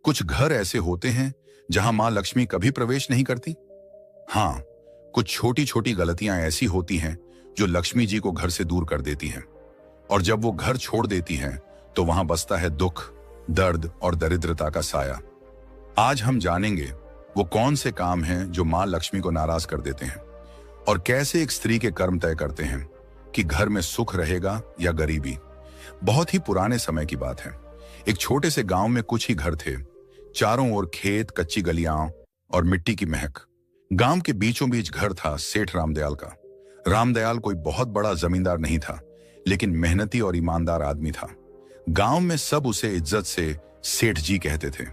कुछ घर ऐसे होते हैं जहां मां लक्ष्मी कभी प्रवेश नहीं करती। हाँ, कुछ छोटी छोटी गलतियां ऐसी होती हैं जो लक्ष्मी जी को घर से दूर कर देती हैं, और जब वो घर छोड़ देती हैं तो वहां बसता है दुख, दर्द और दरिद्रता का साया। आज हम जानेंगे वो कौन से काम हैं जो मां लक्ष्मी को नाराज कर देते हैं, और कैसे एक स्त्री के कर्म तय करते हैं कि घर में सुख रहेगा या गरीबी। बहुत ही पुराने समय की बात है। एक छोटे से गांव में कुछ ही घर थे। चारों ओर खेत, कच्ची गलियां और मिट्टी की महक। गांव के बीचों बीच घर था सेठ रामदयाल का। रामदयाल कोई बहुत बड़ा जमींदार नहीं था, लेकिन मेहनती और ईमानदार आदमी था। गांव में सब उसे इज्जत से सेठ जी कहते थे।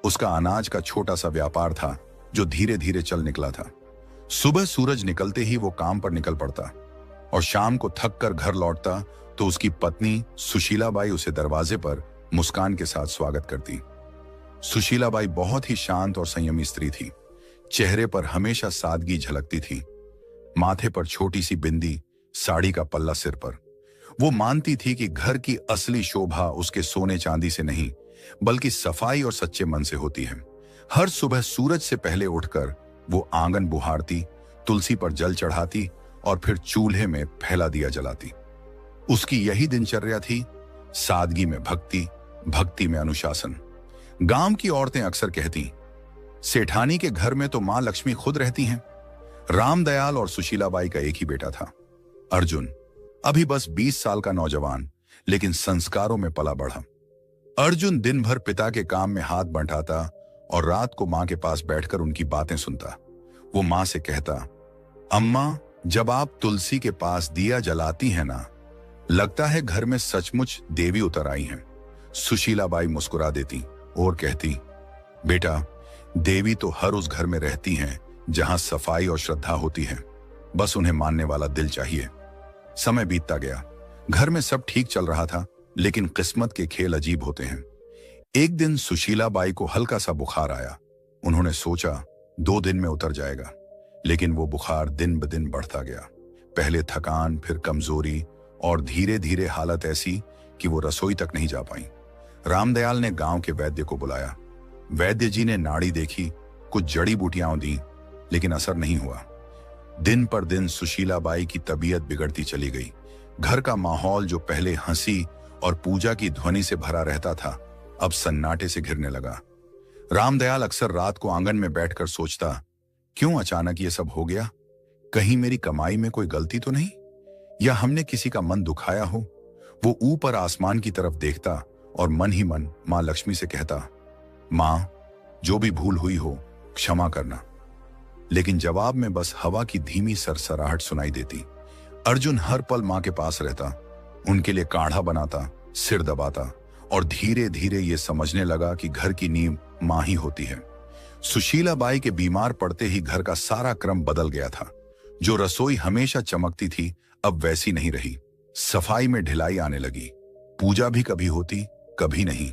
उसका अनाज का छोटा सा व्यापार था जो धीरे धीरे चल निकला था। सुबह सूरज निकलते ही वो काम पर निकल पड़ता, और शाम को थक कर घर लौटता तो उसकी पत्नी सुशीलाबाई उसे दरवाजे पर मुस्कान के साथ स्वागत करती। सुशीलाबाई बहुत ही शांत और संयमी स्त्री थी। चेहरे पर हमेशा सादगी झलकती थी। माथे पर छोटी सी बिंदी, साड़ी का पल्ला सिर पर। वो मानती थी कि घर की असली शोभा उसके सोने चांदी से नहीं, बल्कि सफाई और सच्चे मन से होती है। हर सुबह सूरज से पहले उठकर वो आंगन बुहारती, तुलसी पर जल चढ़ाती और फिर चूल्हे में फैला दिया जलाती। उसकी यही दिनचर्या थी, सादगी में भक्ति, भक्ति में अनुशासन। गांव की औरतें अक्सर कहती, सेठानी के घर में तो मां लक्ष्मी खुद रहती हैं। रामदयाल और सुशीलाबाई का एक ही बेटा था, अर्जुन। अभी बस 20 साल का नौजवान, लेकिन संस्कारों में पला बढ़ा। अर्जुन दिन भर पिता के काम में हाथ बंटाता और रात को मां के पास बैठकर उनकी बातें सुनता। वो मां से कहता, अम्मा, जब आप तुलसी के पास दिया जलाती हैं ना, लगता है घर में सचमुच देवी उतर आई हैं। सुशीलाबाई मुस्कुरा देती और कहती, बेटा, देवी तो हर उस घर में रहती हैं जहां सफाई और श्रद्धा होती है। बस उन्हें मानने वाला दिल चाहिए। समय बीतता गया। घर में सब ठीक चल रहा था, लेकिन किस्मत के खेल अजीब होते हैं। एक दिन सुशीलाबाई को हल्का सा बुखार आया। उन्होंने सोचा 2 दिन में उतर जाएगा, लेकिन वो बुखार दिन ब दिन बढ़ता गया। पहले थकान, फिर कमजोरी, और धीरे धीरे हालत ऐसी कि वो रसोई तक नहीं जा पाई। रामदयाल ने गांव के वैद्य को बुलाया। वैद्य जी ने नाड़ी देखी, कुछ जड़ी बूटियां दी, लेकिन असर नहीं हुआ। दिन पर दिन सुशीलाबाई की तबीयत बिगड़ती चली गई। घर का माहौल जो पहले हंसी और पूजा की ध्वनि से भरा रहता था, अब सन्नाटे से घिरने लगा। रामदयाल अक्सर रात को आंगन में बैठकर सोचता, क्यों अचानक ये सब हो गया? कहीं मेरी कमाई में कोई गलती तो नहीं, या हमने किसी का मन दुखाया हो? वो ऊपर आसमान की तरफ देखता और मन ही मन मां लक्ष्मी से कहता, मां, जो भी भूल हुई हो क्षमा करना। लेकिन जवाब में बस हवा की धीमी सरसराहट सुनाई देती। अर्जुन हर पल मां के पास रहता, उनके लिए काढ़ा बनाता, सिर दबाता, और धीरे धीरे ये समझने लगा कि घर की नींव मां ही होती है। सुशीलाबाई के बीमार पड़ते ही घर का सारा क्रम बदल गया था। जो रसोई हमेशा चमकती थी, अब वैसी नहीं रही। सफाई में ढिलाई आने लगी। पूजा भी कभी होती, कभी नहीं।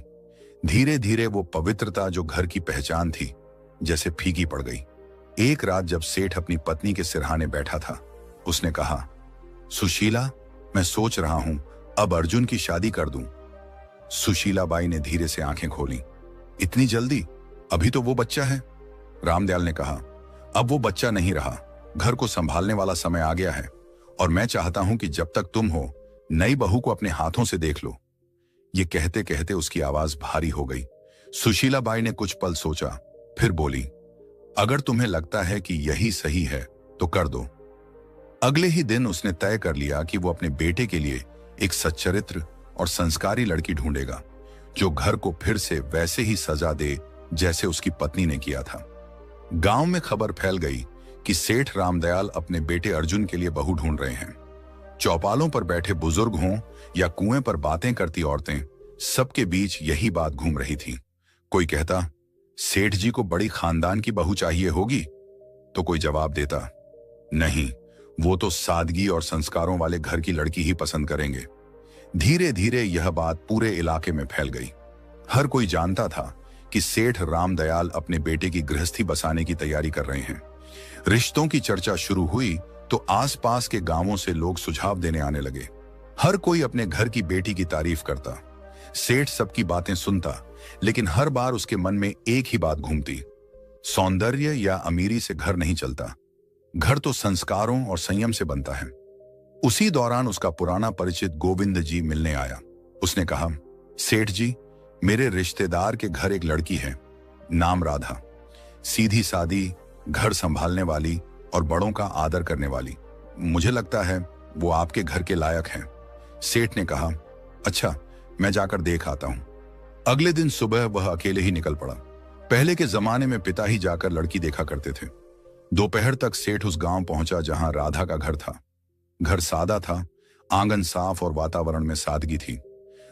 धीरे धीरे वो पवित्रता जो घर की पहचान थी, जैसे फीकी पड़ गई। एक रात जब सेठ अपनी पत्नी के सिरहाने बैठा था, उसने कहा, सुशीला, मैं सोच रहा हूं अब अर्जुन की शादी कर दूं। सुशीलाबाई ने धीरे से आंखें खोली। इतनी जल्दी? अभी तो वो बच्चा है। रामदयाल ने कहा, अब वो बच्चा नहीं रहा, घर को संभालने वाला समय आ गया है, और मैं चाहता हूं कि जब तक तुम हो, नई बहू को अपने हाथों से देख लो। ये कहते कहते उसकी आवाज भारी हो गई। सुशीलाबाई ने कुछ पल सोचा, फिर बोली, अगर तुम्हें लगता है कि यही सही है तो कर दो। अगले ही दिन उसने तय कर लिया कि वो अपने बेटे के लिए एक सच्चरित्र और संस्कारी लड़की ढूंढेगा, जो घर को फिर से वैसे ही सजा दे जैसे उसकी पत्नी ने किया था। गांव में खबर फैल गई कि सेठ रामदयाल अपने बेटे अर्जुन के लिए बहू ढूंढ रहे हैं। चौपालों पर बैठे बुजुर्ग हों या कुएं पर बातें करती औरतें, सबके बीच यही बात घूम रही थी। कोई कहता, सेठ जी को बड़ी खानदान की बहू चाहिए होगी, तो कोई जवाब देता, नहीं, वो तो सादगी और संस्कारों वाले घर की लड़की ही पसंद करेंगे। धीरे धीरे यह बात पूरे इलाके में फैल गई। हर कोई जानता था कि सेठ रामदयाल अपने बेटे की गृहस्थी बसाने की तैयारी कर रहे हैं। रिश्तों की चर्चा शुरू हुई तो आसपास के गांवों से लोग सुझाव देने आने लगे। हर कोई अपने घर की बेटी की तारीफ करता। सेठ सबकी बातें सुनता, लेकिन हर बार उसके मन में एक ही बात घूमती, सौंदर्य या अमीरी से घर नहीं चलता, घर तो संस्कारों और संयम से बनता है। उसी दौरान उसका पुराना परिचित गोविंद जी मिलने आया। उसने कहा, सेठ जी, मेरे रिश्तेदार के घर एक लड़की है, नाम राधा, सीधी सादी, घर संभालने वाली और बड़ों का आदर करने वाली। मुझे लगता है वो आपके घर के लायक है। सेठ ने कहा, अच्छा, मैं जाकर देख आता हूं। अगले दिन सुबह वह अकेले ही निकल पड़ा। पहले के जमाने में पिता ही जाकर लड़की देखा करते थे। दोपहर तक सेठ उस गांव पहुंचा जहां राधा का घर था। घर सादा था, आंगन साफ और वातावरण में सादगी थी।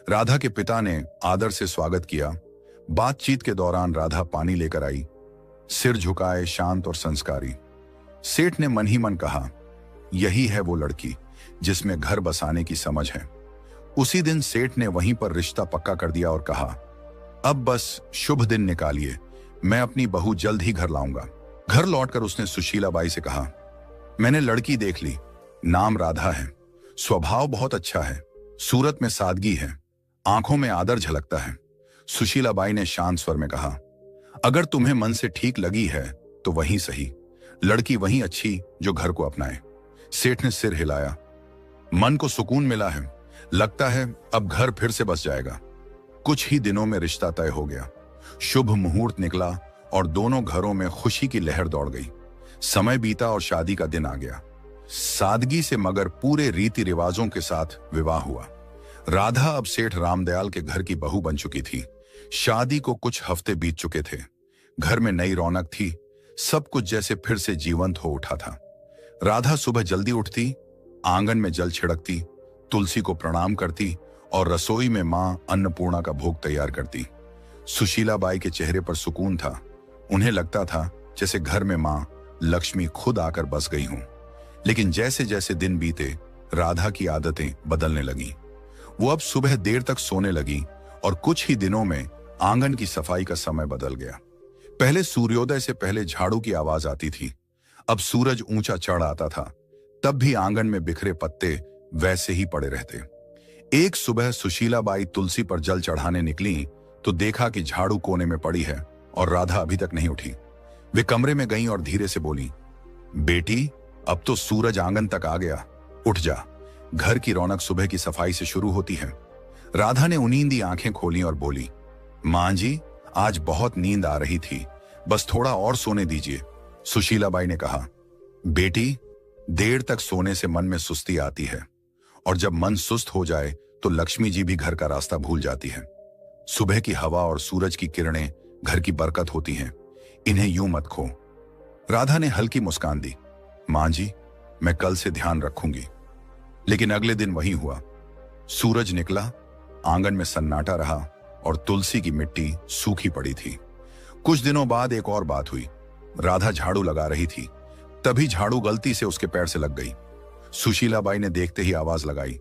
राधा के पिता ने आदर से स्वागत किया। बातचीत के दौरान राधा पानी लेकर आई, सिर झुकाए, शांत और संस्कारी। सेठ ने मन ही मन कहा, यही है वो लड़की जिसमें घर बसाने की समझ है। उसी दिन सेठ ने वहीं पर रिश्ता पक्का कर दिया और कहा, अब बस शुभ दिन निकालिए, मैं अपनी बहू जल्द ही घर लाऊंगा। घर लौटकर उसने सुशीला बाई से कहा, मैंने लड़की देख ली, नाम राधा है, स्वभाव बहुत अच्छा है, सूरत में सादगी है, आंखों में आदर झलकता है। सुशीला बाई ने शांत स्वर में कहा, अगर तुम्हें मन से ठीक लगी है तो वहीं सही, लड़की वहीं अच्छी जो घर को अपनाए। सेठ ने सिर हिलाया। मन को सुकून मिला है, लगता है अब घर फिर से बस जाएगा। कुछ ही दिनों में रिश्ता तय हो गया। शुभ मुहूर्त निकला और दोनों घरों में खुशी की लहर दौड़ गई। समय बीता और शादी का दिन आ गया। सादगी से मगर पूरे रीति रिवाजों के साथ विवाह हुआ। राधा अब सेठ रामदयाल के घर की बहू बन चुकी थी। शादी को कुछ हफ्ते बीत चुके थे। घर में नई रौनक थी, सब कुछ जैसे फिर से जीवंत हो उठा था। राधा सुबह जल्दी उठती, आंगन में जल छिड़कती, तुलसी को प्रणाम करती और रसोई में मां अन्नपूर्णा का भोग तैयार करती। सुशीला बाई के चेहरे पर सुकून था। उन्हें लगता था जैसे घर में मां लक्ष्मी खुद आकर बस गई हूं। लेकिन जैसे जैसे दिन बीते, राधा की आदतें बदलने लगी। वो अब सुबह देर तक सोने लगी और कुछ ही दिनों में आंगन की सफाई का समय बदल गया। पहले सूर्योदय से पहले झाड़ू की आवाज आती थी, अब सूरज ऊंचा चढ़ आता था, तब भी आंगन में बिखरे पत्ते वैसे ही पड़े रहते। एक सुबह सुशीला बाई तुलसी पर जल चढ़ाने निकली तो देखा कि झाड़ू कोने में पड़ी है और राधा अभी तक नहीं उठी। वे कमरे में गईं और धीरे से बोली, बेटी, अब तो सूरज आंगन तक आ गया, उठ जा, घर की रौनक सुबह की सफाई से शुरू होती है। राधा ने उनींदी आंखें खोली और बोली, मां जी, आज बहुत नींद आ रही थी, बस थोड़ा और सोने दीजिए। सुशीला बाई ने कहा, बेटी, देर तक सोने से मन में सुस्ती आती है और जब मन सुस्त हो जाए तो लक्ष्मी जी भी घर का रास्ता भूल जाती है। सुबह की हवा और सूरज की किरणें घर की बरकत होती हैं, इन्हें यूं मत खो। राधा ने हल्की मुस्कान दी, मां जी, मैं कल से ध्यान रखूंगी। लेकिन अगले दिन वही हुआ। सूरज निकला, आंगन में सन्नाटा रहा और तुलसी की मिट्टी सूखी पड़ी थी। कुछ दिनों बाद एक और बात हुई। राधा झाड़ू लगा रही थी, तभी झाड़ू गलती से उसके पैर से लग गई। सुशीला बाई ने देखते ही आवाज लगाई,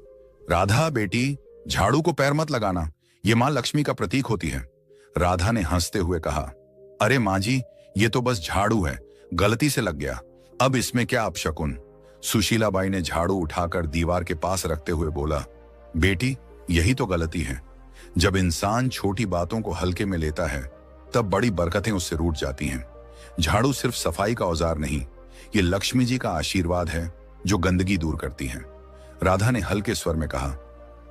राधा बेटी, झाड़ू को पैर मत लगाना, ये मां लक्ष्मी का प्रतीक होती है। राधा ने हंसते हुए कहा, अरे मां जी, ये तो बस झाड़ू है, गलती से लग गया, अब इसमें क्या अपशकुन। सुशीला बाई ने झाड़ू उठाकर दीवार के पास रखते हुए बोला, बेटी, यही तो गलती है। जब इंसान छोटी बातों को हल्के में लेता है तब बड़ी बरकतें उससे रूठ जाती हैं। झाड़ू सिर्फ सफाई का औजार नहीं, ये लक्ष्मी जी का आशीर्वाद है जो गंदगी दूर करती है। राधा ने हल्के स्वर में कहा,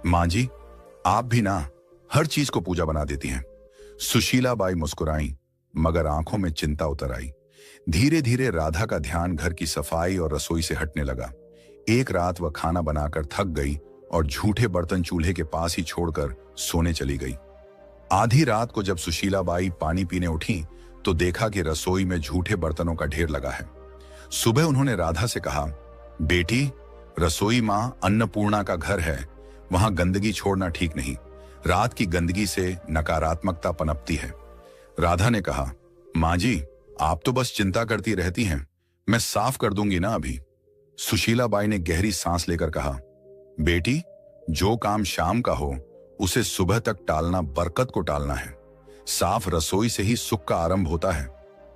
मां जी, आप भी ना हर चीज को पूजा बना देती हैं। सुशीला बाई मुस्कुराई, मगर आंखों में चिंता उतर आई। धीरे धीरे राधा का ध्यान घर की सफाई और रसोई से हटने लगा। एक रात वह खाना बनाकर थक गई और झूठे बर्तन चूल्हे के पास ही छोड़कर सोने चली गई। आधी रात को जब सुशीला बाई पानी पीने उठी तो देखा कि रसोई में झूठे बर्तनों का ढेर लगा है। सुबह उन्होंने राधा से कहा, बेटी, रसोई मां अन्नपूर्णा का घर है, वहां गंदगी छोड़ना ठीक नहीं, रात की गंदगी से नकारात्मकता पनपती है। राधा ने कहा, मां जी, आप तो बस चिंता करती रहती हैं, मैं साफ कर दूंगी ना अभी। सुशीला बाई ने गहरी सांस लेकर कहा, बेटी, जो काम शाम का हो उसे सुबह तक टालना बरकत को टालना है। साफ रसोई से ही सुख का आरंभ होता है।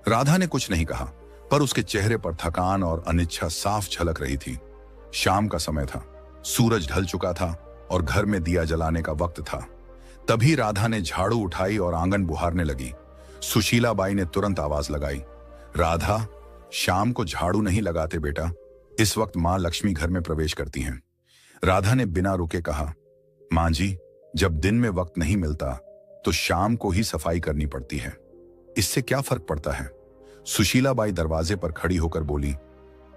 राधा ने कुछ नहीं कहा, पर उसके चेहरे पर थकान और अनिच्छा साफ झलक रही थी। शाम का समय था, सूरज ढल चुका था और घर में दिया जलाने का वक्त था। तभी राधा ने झाड़ू उठाई और आंगन बुहारने लगी। सुशीला बाई ने तुरंत आवाज लगाई, राधा, शाम को झाड़ू नहीं लगाते बेटा। इस वक्त मां लक्ष्मी घर में प्रवेश करती हैं। राधा ने बिना रुके कहा, मां जी, जब दिन में वक्त नहीं मिलता तो शाम को ही सफाई करनी पड़ती है, इससे क्या फर्क पड़ता है? सुशीला बाई दरवाजे पर खड़ी होकर बोली,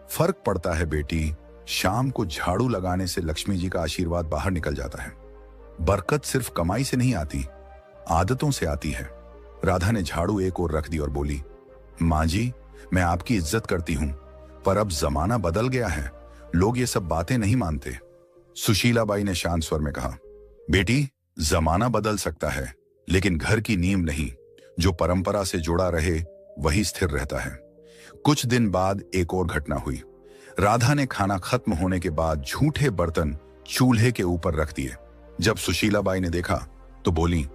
फर्क पड़ता है बेटी, शाम को झाड़ू लगाने से लक्ष्मी जी का आशीर्वाद बाहर निकल जाता है। बरकत सिर्फ कमाई से नहीं आती, आदतों से आती है। राधा ने झाड़ू एक ओर रख दी और बोली, मां जी, मैं आपकी इज्जत करती हूं, पर अब जमाना बदल गया है, लोग ये सब बातें नहीं मानते। सुशीला बाई ने शांत स्वर में कहा, बेटी, जमाना बदल सकता है लेकिन घर की नींव नहीं। जो परंपरा से जुड़ा रहे वही स्थिर रहता है। कुछ दिन बाद एक और घटना हुई। राधा ने खाना खत्म होने के बाद झूठे बर्तन चूल्हे के ऊपर रख दिए। जब सुशीला बाई ने देखा तो बोली,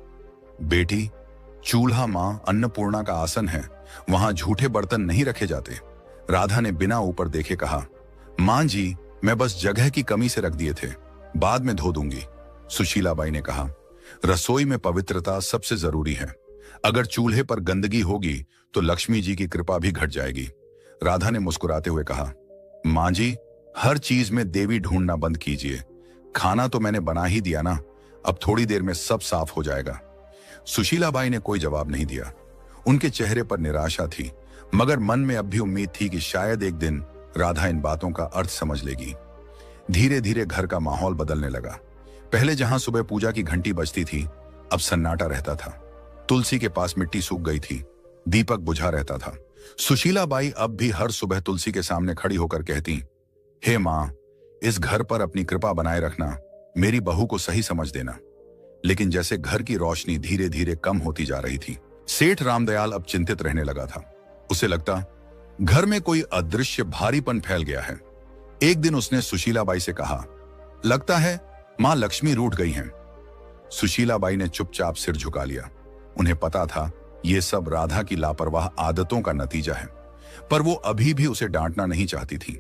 बेटी, चूल्हा मां अन्नपूर्णा का आसन है, वहां झूठे बर्तन नहीं रखे जाते। राधा ने बिना ऊपर देखे कहा, मां जी, मैं बस जगह की कमी से रख दिए थे, बाद में धो दूंगी। सुशीला बाई ने कहा, रसोई में पवित्रता सबसे जरूरी है। अगर चूल्हे पर गंदगी होगी तो लक्ष्मी जी की कृपा भी घट जाएगी। राधा ने मुस्कुराते हुए कहा, मां जी, हर चीज में देवी ढूंढना बंद कीजिए। खाना तो मैंने बना ही दिया ना, अब थोड़ी देर में सब साफ हो जाएगा। सुशीला बाई ने कोई जवाब नहीं दिया। उनके चेहरे पर निराशा थी, मगर मन में अब भी उम्मीद थी कि शायद एक दिन राधा इन बातों का अर्थ समझ लेगी। धीरे धीरे घर का माहौल बदलने लगा। पहले जहां सुबह पूजा की घंटी बजती थी, अब सन्नाटा रहता था। तुलसी के पास मिट्टी सूख गई थी, दीपक बुझा रहता था। सुशीला बाई अब भी हर सुबह तुलसी के सामने खड़ी होकर कहती, हे मां, इस घर पर अपनी कृपा बनाए रखना, मेरी बहू को सही समझ देना। लेकिन जैसे घर की रोशनी धीरे धीरे कम होती जा रही थी, सेठ रामदयाल अब चिंतित रहने लगा था। उसे लगता घर में कोई अदृश्य भारीपन फैल गया है। एक दिन उसने सुशीला बाई से कहा, लगता है मां लक्ष्मी रूठ गई हैं। सुशीला बाई ने चुपचाप सिर झुका लिया। उन्हें पता था यह सब राधा की लापरवाह आदतों का नतीजा है, पर वो अभी भी उसे डांटना नहीं चाहती थी।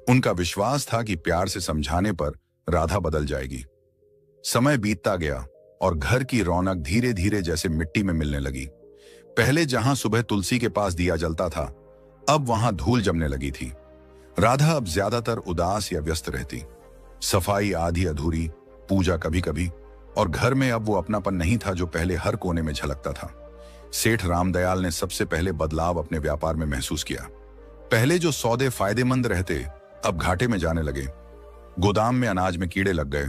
उनका विश्वास था कि प्यार से समझाने पर राधा बदल जाएगी। समय बीतता गया और घर की रौनक धीरे धीरे जैसे मिट्टी में मिलने लगी। पहले जहां सुबह तुलसी के पास दिया जलता था, अब वहां धूल जमने लगी थी। राधा अब ज्यादातर उदास या व्यस्त रहती। सफाई आधी अधूरी, पूजा कभी कभी, और घर में अब वो अपनापन नहीं था जो पहले हर कोने में झलकता था। सेठ रामदयाल ने सबसे पहले बदलाव अपने व्यापार में महसूस किया। पहले जो सौदे फायदेमंद रहते, अब घाटे में जाने लगे। गोदाम में अनाज में कीड़े लग गए,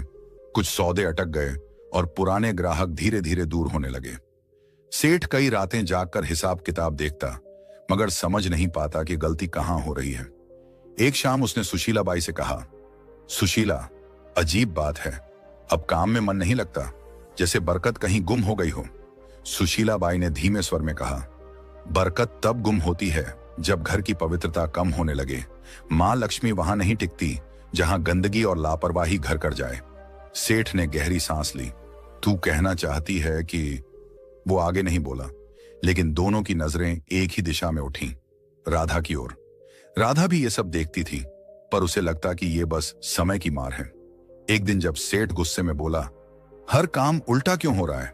कुछ सौदे अटक गए और पुराने ग्राहक धीरे धीरे दूर होने लगे। सेठ कई रातें जागकर हिसाब किताब देखता, मगर समझ नहीं पाता कि गलती कहां हो रही है। एक शाम उसने सुशीला बाई से कहा, सुशीला, अजीब बात है, अब काम में मन नहीं लगता, जैसे बरकत कहीं गुम हो गई हो। सुशीला बाई ने धीमे स्वर में कहा, बरकत तब गुम होती है जब घर की पवित्रता कम होने लगे। मां लक्ष्मी वहां नहीं टिकती जहां गंदगी और लापरवाही घर कर जाए। सेठ ने गहरी सांस ली। तू कहना चाहती है कि? वो आगे नहीं बोला, लेकिन दोनों की नजरें एक ही दिशा में उठीं, राधा की ओर। राधा भी ये सब देखती थी, पर उसे लगता कि ये बस समय की मार है। एक दिन जब सेठ गुस्से में बोला, हर काम उल्टा क्यों हो रहा है,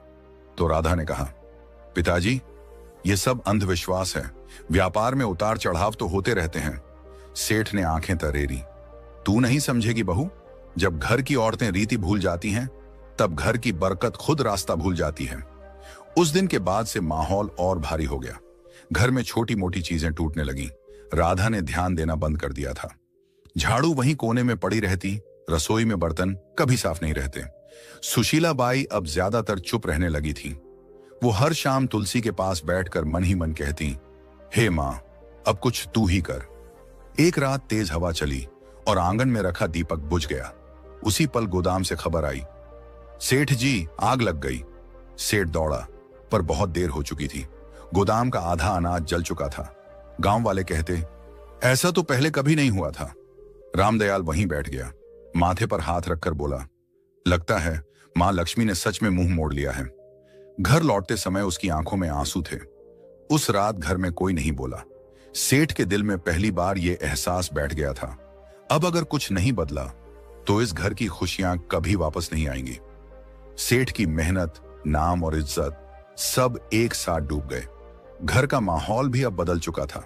तो राधा ने कहा, पिताजी, ये सब अंधविश्वास है। व्यापार में उतार चढ़ाव तो होते रहते हैं। सेठ ने आंखें तरेरी। तू नहीं समझेगी बहू, जब घर की औरतें रीति भूल जाती हैं, तब घर की बरकत खुद रास्ता भूल जाती है। उस दिन के बाद से माहौल और भारी हो गया। घर में छोटी मोटी चीजें टूटने लगीं। राधा ने ध्यान देना बंद कर दिया था। झाड़ू वहीं कोने में पड़ी रहती, रसोई में बर्तन कभी साफ नहीं रहते। सुशीला बाई अब ज्यादातर चुप रहने लगी थी। वो हर शाम तुलसी के पास बैठकर मन ही मन कहती, हे मां, अब कुछ तू ही कर। एक रात तेज हवा चली और आंगन में रखा दीपक बुझ गया। उसी पल गोदाम से खबर आई, सेठ जी, आग लग गई। सेठ दौड़ा, पर बहुत देर हो चुकी थी। गोदाम का आधा अनाज जल चुका था। गांव वाले कहते, ऐसा तो पहले कभी नहीं हुआ था। रामदयाल वहीं बैठ गया, माथे पर हाथ रखकर बोला, लगता है मां लक्ष्मी ने सच में मुंह मोड़ लिया है। घर लौटते समय उसकी आंखों में आंसू थे। उस रात घर में कोई नहीं बोला। सेठ के दिल में पहली बार यह एहसास बैठ गया था, अब अगर कुछ नहीं बदला तो इस घर की खुशियां कभी वापस नहीं आएंगी। सेठ की मेहनत, नाम और इज्जत सब एक साथ डूब गए। घर का माहौल भी अब बदल चुका था।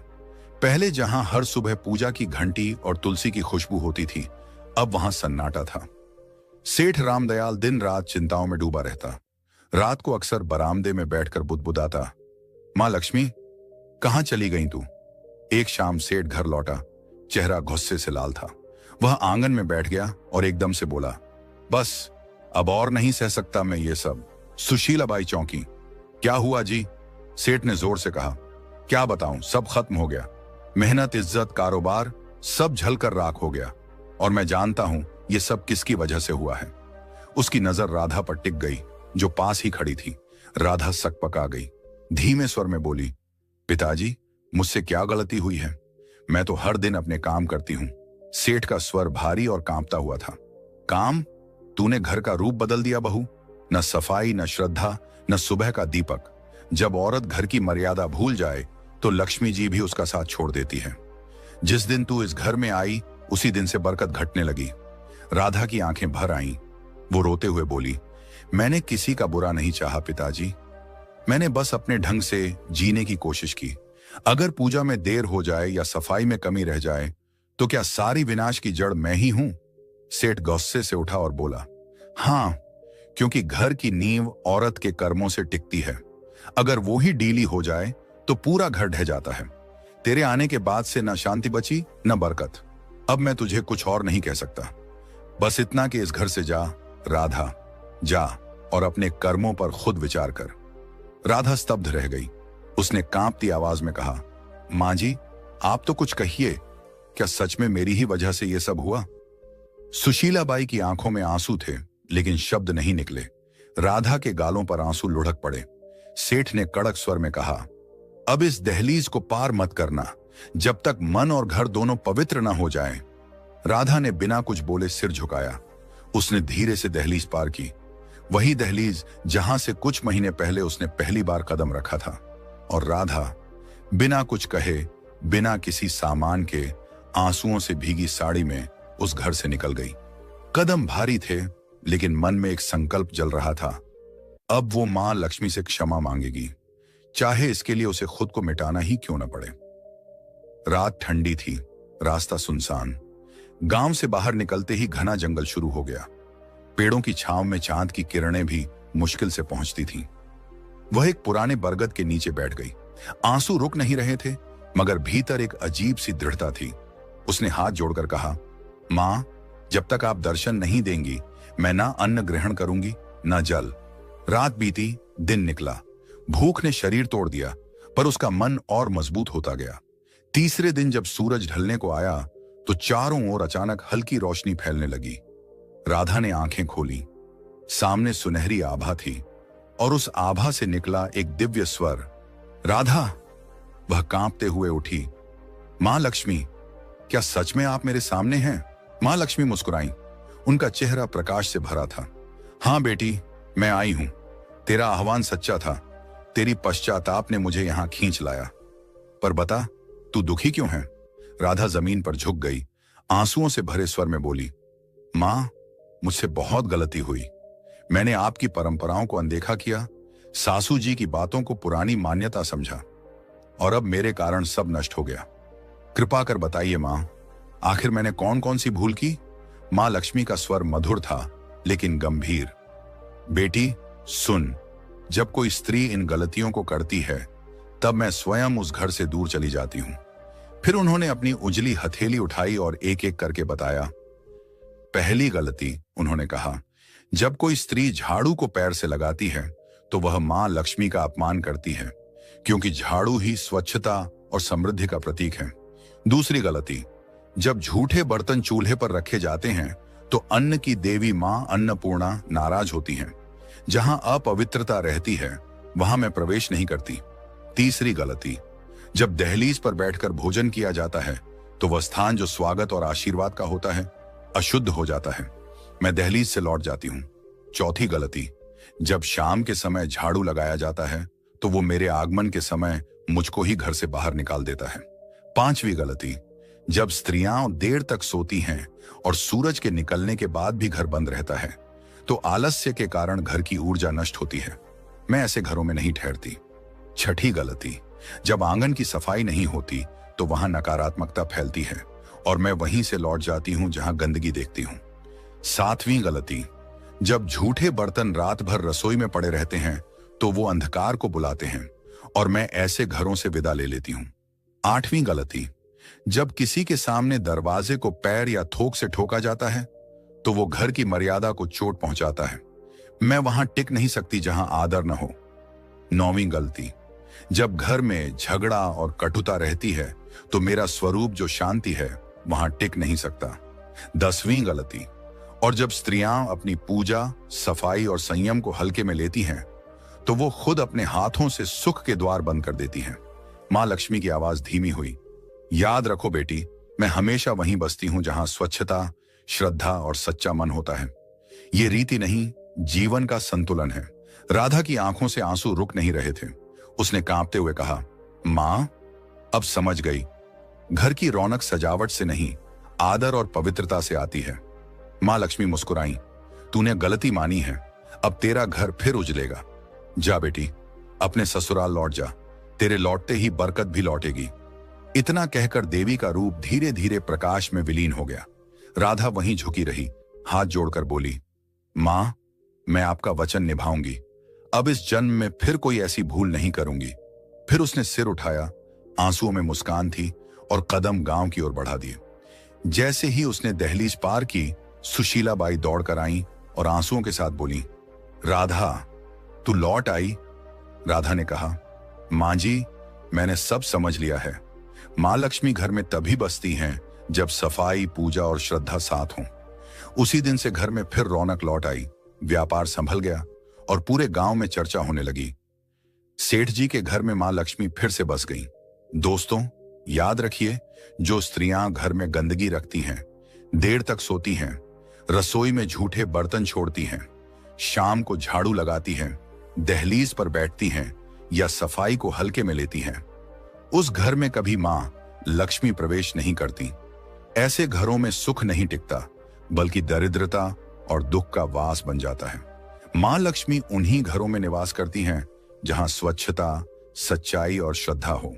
पहले जहां हर सुबह पूजा की घंटी और तुलसी की खुशबू होती थी, अब वहां सन्नाटा था। सेठ रामदयाल दिन रात चिंताओं में डूबा रहता। रात को अक्सर बरामदे में बैठकर बुदबुदाता, मां लक्ष्मी, कहां चली गई तू? एक शाम सेठ घर लौटा। चेहरा गुस्से से लाल था। वह आंगन में बैठ गया और एकदम से बोला, बस अब और नहीं सह सकता मैं ये सब। सुशीलाबाई चौंकी। क्या हुआ जी? सेठ ने जोर से कहा। क्या बताऊं, सब खत्म हो गया। मेहनत, इज्जत, कारोबार सब झलकर राख हो गया। और मैं जानता हूं ये सब किसकी वजह से हुआ है। उसकी नजर राधा पर टिक गई, जो पास ही खड़ी थी। राधा सकपका गई। धीमे स्वर में बोली, पिताजी, मुझसे क्या गलती हुई है? मैं तो हर दिन अपने काम करती हूं। सेठ का स्वर भारी और कांपता हुआ था। काम? तूने घर का रूप बदल दिया बहू। न सफाई, न श्रद्धा, न सुबह का दीपक। जब औरत घर की मर्यादा भूल जाए तो लक्ष्मी जी भी उसका साथ छोड़ देती है। जिस दिन तू इस घर में आई, उसी दिन से बरकत घटने लगी। राधा की आंखें भर आईं। वो रोते हुए बोली, मैंने किसी का बुरा नहीं चाहा पिताजी। मैंने बस अपने ढंग से जीने की कोशिश की। अगर पूजा में देर हो जाए या सफाई में कमी रह जाए तो क्या सारी विनाश की जड़ मैं ही हूं? सेठ गुस्से से उठा और बोला, हां, क्योंकि घर की नींव औरत के कर्मों से टिकती है। अगर वो ही ढीली हो जाए तो पूरा घर ढह जाता है। तेरे आने के बाद से न शांति बची न बरकत। अब मैं तुझे कुछ और नहीं कह सकता। बस इतना कि इस घर से जा, राधा, जा और अपने कर्मों पर खुद विचार कर। राधा स्तब्ध रह गई। उसने कांपती आवाज में कहा, मां जी, आप तो कुछ कहिए। क्या सच में मेरी ही वजह से यह सब हुआ? सुशीलाबाई की आंखों में आंसू थे, लेकिन शब्द नहीं निकले। राधा के गालों पर आंसू लुढ़क पड़े। सेठ ने कड़क स्वर में कहा, अब इस दहलीज को पार मत करना जब तक मन और घर दोनों पवित्र न हो जाएं। राधा ने बिना कुछ बोले सिर झुकाया। उसने धीरे से दहलीज पार की। वही दहलीज जहां से कुछ महीने पहले उसने पहली बार कदम रखा था। और राधा बिना कुछ कहे, बिना किसी सामान के, आंसुओं से भीगी साड़ी में उस घर से निकल गई। कदम भारी थे, लेकिन मन में एक संकल्प जल रहा था। अब वो मां लक्ष्मी से क्षमा मांगेगी, चाहे इसके लिए उसे खुद को मिटाना ही क्यों न पड़े। रात ठंडी थी, रास्ता सुनसान। गांव से बाहर निकलते ही घना जंगल शुरू हो गया। पेड़ों की छांव में चांद की किरणें भी मुश्किल से पहुंचती थीं। वह एक पुराने बरगद के नीचे बैठ गई। आंसू रुक नहीं रहे थे, मगर भीतर एक अजीब सी दृढ़ता थी। उसने हाथ जोड़कर कहा, मां, जब तक आप दर्शन नहीं देंगी, मैं ना अन्न ग्रहण करूंगी ना जल। रात बीती, दिन निकला। भूख ने शरीर तोड़ दिया, पर उसका मन और मजबूत होता गया। तीसरे दिन जब सूरज ढलने को आया तो चारों ओर अचानक हल्की रोशनी फैलने लगी। राधा ने आंखें खोली। सामने सुनहरी आभा थी और उस आभा से निकला एक दिव्य स्वर, राधा। वह कांपते हुए उठी। मां लक्ष्मी, क्या सच में आप मेरे सामने हैं? मां लक्ष्मी मुस्कुराई। उनका चेहरा प्रकाश से भरा था। हां बेटी, मैं आई हूं। तेरा आह्वान सच्चा था। तेरी पश्चाताप ने मुझे यहां खींच लाया। पर बता, तू दुखी क्यों है? राधा जमीन पर झुक गई। आंसुओं से भरे स्वर में बोली, मां, मुझसे बहुत गलती हुई। मैंने आपकी परंपराओं को अनदेखा किया, सासू जी की बातों को पुरानी मान्यता समझा, और अब मेरे कारण सब नष्ट हो गया। कृपा कर बताइए मां, आखिर मैंने कौन कौन सी भूल की? मां लक्ष्मी का स्वर मधुर था लेकिन गंभीर। बेटी सुन, जब कोई स्त्री इन गलतियों को करती है, तब मैं स्वयं उस घर से दूर चली जाती हूं। फिर उन्होंने अपनी उजली हथेली उठाई और एक एक करके बताया। पहली गलती, उन्होंने कहा, जब कोई स्त्री झाड़ू को पैर से लगाती है तो वह मां लक्ष्मी का अपमान करती है, क्योंकि झाड़ू ही स्वच्छता और समृद्धि का प्रतीक है। दूसरी गलती, जब झूठे बर्तन चूल्हे पर रखे जाते हैं तो अन्न की देवी मां अन्नपूर्णा नाराज होती हैं। जहां अपवित्रता रहती है वहां मैं प्रवेश नहीं करती। तीसरी गलती, जब दहलीज पर बैठकर भोजन किया जाता है तो वह स्थान जो स्वागत और आशीर्वाद का होता है अशुद्ध हो जाता है। मैं दहलीज से लौट जाती हूँ। चौथी गलती, जब शाम के समय झाड़ू लगाया जाता है तो वो मेरे आगमन के समय मुझको ही घर से बाहर निकाल देता है। पांचवी गलती, जब स्त्रियां देर तक सोती हैं और सूरज के निकलने के बाद भी घर बंद रहता है तो आलस्य के कारण घर की ऊर्जा नष्ट होती है। मैं ऐसे घरों में नहीं ठहरती। छठी गलती, जब आंगन की सफाई नहीं होती तो वहां नकारात्मकता फैलती है और मैं वहीं से लौट जाती हूं जहां गंदगी देखती हूं। सातवीं गलती, जब झूठे बर्तन रात भर रसोई में पड़े रहते हैं तो वो अंधकार को बुलाते हैं और मैं ऐसे घरों से विदा ले लेती हूं। आठवीं गलती, जब किसी के सामने दरवाजे को पैर या थोक से ठोका जाता है तो वो घर की मर्यादा को चोट पहुंचाता है। मैं वहां टिक नहीं सकती जहां आदर न हो। नौवीं गलती, जब घर में झगड़ा और कटुता रहती है तो मेरा स्वरूप जो शांति है वहां टिक नहीं सकता। 10वीं गलती, और जब स्त्रियां अपनी पूजा, सफाई और संयम को हल्के में लेती हैं तो वो खुद अपने हाथों से सुख के द्वार बंद कर देती हैं। मां लक्ष्मी की आवाज धीमी हुई, याद रखो बेटी, मैं हमेशा वहीं बसती हूं जहां स्वच्छता, श्रद्धा और सच्चा मन होता है। ये रीति नहीं, जीवन का संतुलन है। राधा की आंखों से आंसू रुक नहीं रहे थे। उसने कांपते हुए कहा, मां, अब समझ गई, घर की रौनक सजावट से नहीं, आदर और पवित्रता से आती है। मां लक्ष्मी मुस्कुराई, तूने गलती मानी है, अब तेरा घर फिर उजलेगा। जा बेटी, अपने ससुराल लौट जा, तेरे लौटते ही बरकत भी लौटेगी। इतना कहकर देवी का रूप धीरे धीरे प्रकाश में विलीन हो गया। राधा वहीं झुकी रही, हाथ जोड़कर बोली, मां, मैं आपका वचन निभाऊंगी। अब इस जन्म में फिर कोई ऐसी भूल नहीं करूंगी। फिर उसने सिर उठाया, आंसुओं में मुस्कान थी और कदम गांव की ओर बढ़ा दिए। जैसे ही उसने दहलीज पार की, सुशीला बाई दौड़कर आई और आंसुओं के साथ बोली, राधा, तू लौट आई। राधा ने कहा, मां जी, मैंने सब समझ लिया है। मां लक्ष्मी घर में तभी बसती हैं जब सफाई, पूजा और श्रद्धा साथ हों। उसी दिन से घर में फिर रौनक लौट आई, व्यापार संभल गया और पूरे गांव में चर्चा होने लगी। सेठ जी के घर में मां लक्ष्मी फिर से बस गई। दोस्तों, याद रखिए, जो स्त्रियां घर में गंदगी रखती हैं, देर तक सोती हैं, रसोई में झूठे बर्तन छोड़ती हैं, शाम को झाड़ू लगाती हैं, दहलीज पर बैठती हैं या सफाई को हल्के में लेती हैं, उस घर में कभी मां लक्ष्मी प्रवेश नहीं करती। ऐसे घरों में सुख नहीं टिकता, बल्कि दरिद्रता और दुख का वास बन जाता है। मां लक्ष्मी उन्हीं घरों में निवास करती हैं जहां स्वच्छता, सच्चाई और श्रद्धा हो।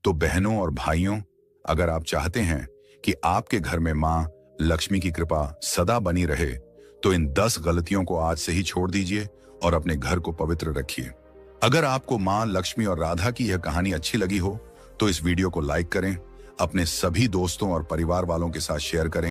तो बहनों और भाइयों, अगर आप चाहते हैं कि आपके घर में मां लक्ष्मी की कृपा सदा बनी रहे तो इन 10 गलतियों को आज से ही छोड़ दीजिए और अपने घर को पवित्र रखिए। अगर आपको मां लक्ष्मी और राधा की यह कहानी अच्छी लगी हो तो इस वीडियो को लाइक करें, अपने सभी दोस्तों और परिवार वालों के साथ शेयर करें।